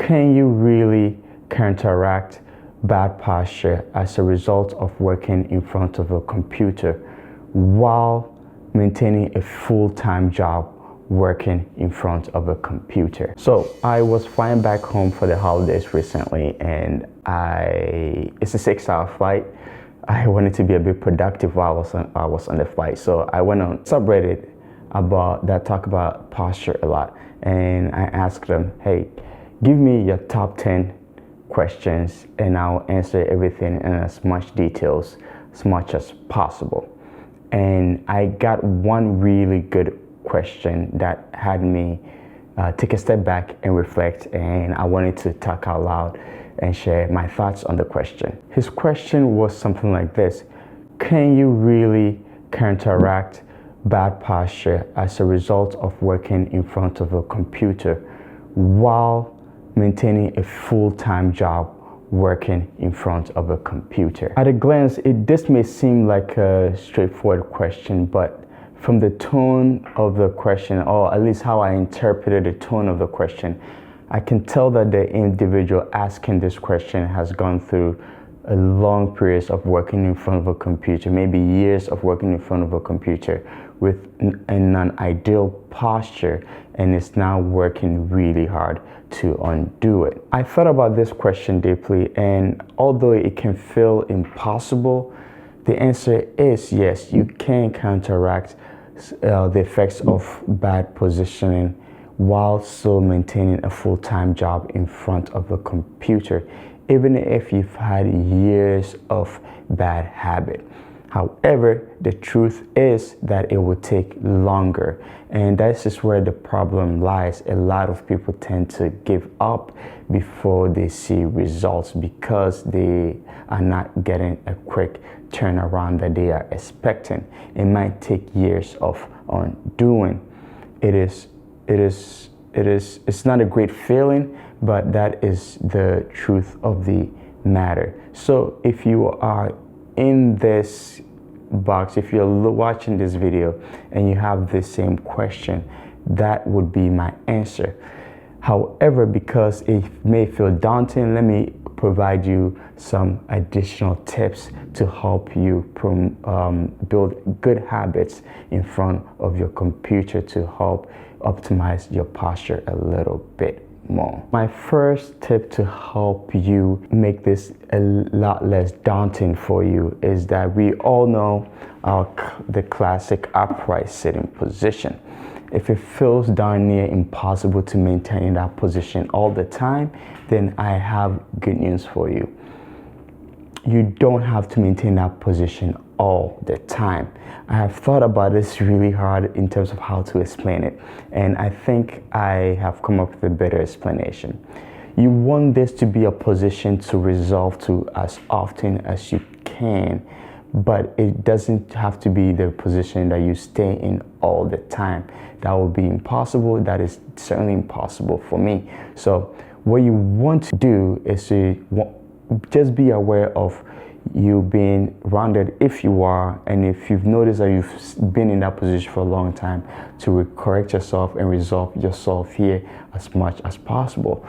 Can you really counteract bad posture as a result of working in front of a computer while maintaining a full-time job working in front of a computer? So I was flying back home for the holidays recently, and it's a 6-hour flight. I wanted to be a bit productive while I was on the flight, so I went on subreddit that talk about posture a lot, and I asked them, hey, give me your top 10 questions and I'll answer everything in as much details as much as possible. And I got one really good question that had me take a step back and reflect, and I wanted to talk out loud and share my thoughts on the question. His question was something like this: can you really counteract bad posture as a result of working in front of a computer while maintaining a full-time job working in front of a computer? At a glance, this may seem like a straightforward question, but from the tone of the question, or at least how I interpreted the tone of the question, I can tell that the individual asking this question has gone through a long period of working in front of a computer, maybe years of working in front of a computer with an ideal posture, and is now working really hard to undo it. I thought about this question deeply, and although it can feel impossible, the answer is yes, you can counteract the effects of bad positioning while still maintaining a full-time job in front of a computer, even if you've had years of bad habit. However, the truth is that it will take longer, and this is where the problem lies. A lot of people tend to give up before they see results because they are not getting a quick turnaround that they are expecting. It might take years of undoing. It's not a great feeling, but that is the truth of the matter. So if you are in this box, if you're watching this video and you have the same question, that would be my answer. However, because it may feel daunting, let me provide you some additional tips to help you build good habits in front of your computer to help optimize your posture a little bit more. My first tip to help you make this a lot less daunting for you is that we all know the classic upright sitting position. If it feels darn near impossible to maintain that position all the time, then I have good news for you. You don't have to maintain that position all the time. I have thought about this really hard in terms of how to explain it, and I think I have come up with a better explanation. You want this to be a position to resolve to as often as you can, but it doesn't have to be the position that you stay in all the time. That would be impossible. That is certainly impossible for me. So what you want to do is to just be aware of you being rounded if you are, and if you've noticed that you've been in that position for a long time, to correct yourself and resolve yourself here as much as possible.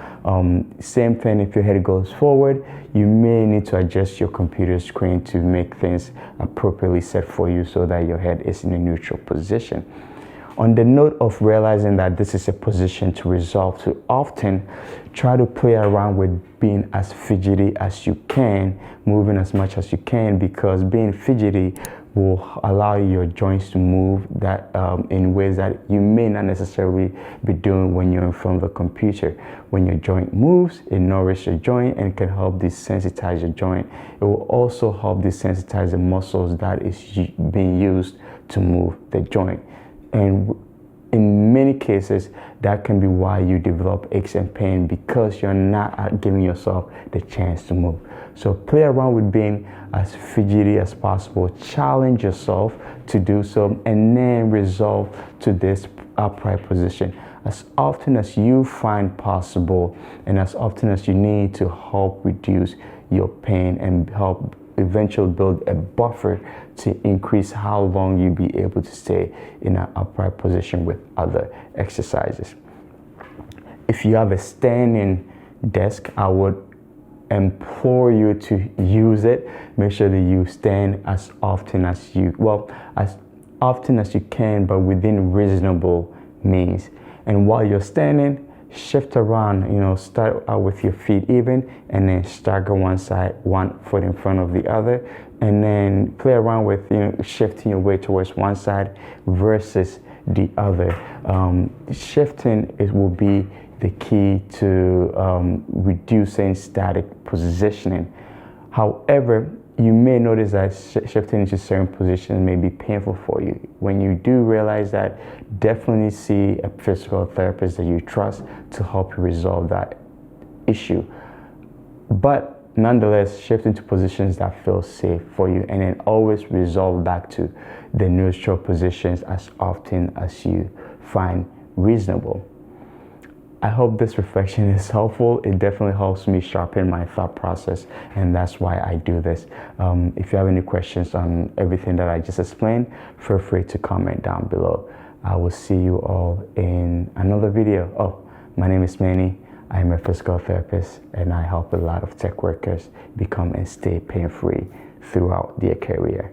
Same thing, if your head goes forward, you may need to adjust your computer screen to make things appropriately set for you so that your head is in a neutral position. On the note of realizing that this is a position to resolve to often, try to play around with being as fidgety as you can, moving as much as you can, because being fidgety will allow your joints to move in ways that you may not necessarily be doing when you're in front of a computer. When your joint moves, it nourishes your joint and can help desensitize your joint. It will also help desensitize the muscles that is being used to move the joint. And in many cases, that can be why you develop aches and pain, because you're not giving yourself the chance to move. So play around with being as fidgety as possible. Challenge yourself to do so, and then resolve to this upright position as often as you find possible, and as often as you need to help reduce your pain and help eventually build a buffer to increase how long you'll be able to stay in an upright position with other exercises. If you have a standing desk, I would implore you to use it. Make sure that you stand as often as you can, but within reasonable means. And while you're standing, shift around, start out with your feet even, and then stagger one side, one foot in front of the other, and then play around with, shifting your weight towards one side versus the other. Shifting will be the key to reducing static positioning. However, you may notice that shifting into certain positions may be painful for you. When you do realize that, definitely see a physical therapist that you trust to help you resolve that issue. But nonetheless, shift into positions that feel safe for you, and then always resolve back to the neutral positions as often as you find reasonable. I hope this reflection is helpful. It definitely helps me sharpen my thought process, and that's why I do this. If you have any questions on everything that I just explained, feel free to comment down below. I will see you all in another video. Oh, my name is Manny. I am a physical therapist, and I help a lot of tech workers become and stay pain-free throughout their career.